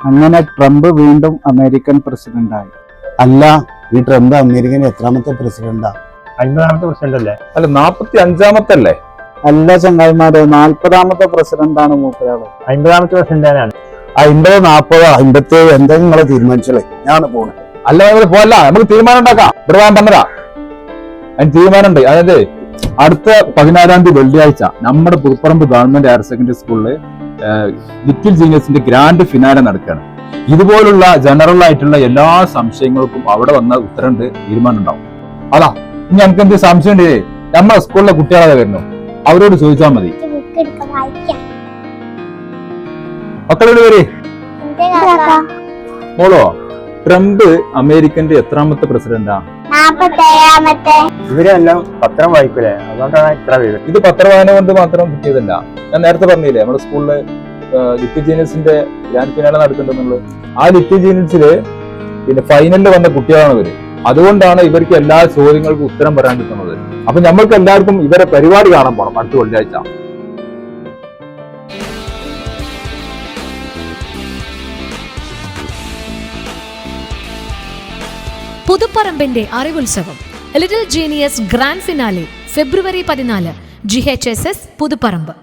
അങ്ങനെ ട്രംപ് വീണ്ടും അമേരിക്കൻ പ്രസിഡന്റായി. അല്ല, ഈ ട്രംപ് അമേരിക്കൻ എത്രാമത്തെ പ്രസിഡന്റാ? 50ാമത്തെ പ്രസിഡന്റ് അല്ലേ? അല്ല, 45ാമത്തെ അല്ല ചങ്ങായിമാരെ, 40ാമത്തെ പ്രസിഡന്റാണ് മൂപ്പരാള്. 50ാമത്തെ പ്രസിഡന്റാണ്. 50, 40, 57 എന്തെങ്കിലും നിങ്ങളെ തീരുമാനിച്ചല്ലേ? ഞാൻ പോണേ. അല്ല, നമുക്ക് പോവല്ല, നമുക്ക് തീരുമാനം ഉണ്ടാക്കാം. ഇവിടെ പറഞ്ഞതാ അതിന് തീരുമാനമുണ്ട്. അതായത് അടുത്ത 14-ാം തീയതി വെള്ളിയാഴ്ച നമ്മുടെ പുതുപ്പറമ്പ് ഗവൺമെന്റ് ഹയർ സെക്കൻഡറി സ്കൂളില് ലിറ്റിൽ ജീനിയസിന്റെ ഗ്രാൻഡ് ഫിനാലെ നടക്കുകയാണ്. ഇതുപോലുള്ള ജനറൽ ആയിട്ടുള്ള എല്ലാ സംശയങ്ങൾക്കും അവിടെ വന്ന ഉത്തരം തീരുമാനം ഉണ്ടാവും. അതാ, ഇനി നമുക്ക് എന്ത് സംശയം ഉണ്ട്, നമ്മുടെ സ്കൂളിലെ കുട്ടികളെ വരുന്നു, അവരോട് ചോദിച്ചാൽ മതി. മക്കളോട് വരെ മോളോ, ട്രംപ് അമേരിക്കന്റെ എത്രാമത്തെ പ്രസിഡന്റാ? 47ാമത്തെ. ഇവരെല്ലാം പത്രം വായിക്കൂലേ, അതുകൊണ്ടാണ് ഇത്ര പേര്. ഇത് പത്രവായന കൊണ്ട് മാത്രം കിട്ടിയതല്ല. ഞാൻ നേരത്തെ പറഞ്ഞില്ലേ, നമ്മുടെ സ്കൂളില് ലിറ്റിൽ ജീനിയസിന്റെ ഗ്രാൻഡ് ഫിനാലെ നടക്കുന്നുണ്ടെന്നുള്ളത്. ആ ലിറ്റിൽ ജീനിയസില് പിന്നെ ഫൈനലിൽ വന്ന കുട്ടികളാണ് ഇവര്. അതുകൊണ്ടാണ് ഇവർക്ക് എല്ലാ ചോദ്യങ്ങൾക്കും ഉത്തരം പറയാൻ കിട്ടുന്നത്. അപ്പൊ നമ്മൾക്ക് എല്ലാവർക്കും ഇവരെ പരിപാടി കാണാൻ പോകണം അടുത്ത വെള്ളിയാഴ്ച. പുതുപ്പറമ്പിന്റെ അറിവുത്സവം ലിറ്റിൽ ജീനിയസ് ഗ്രാൻഡ് ഫിനാലെ ഫെബ്രുവരി 14, GHSS പുതുപ്പറമ്പ്.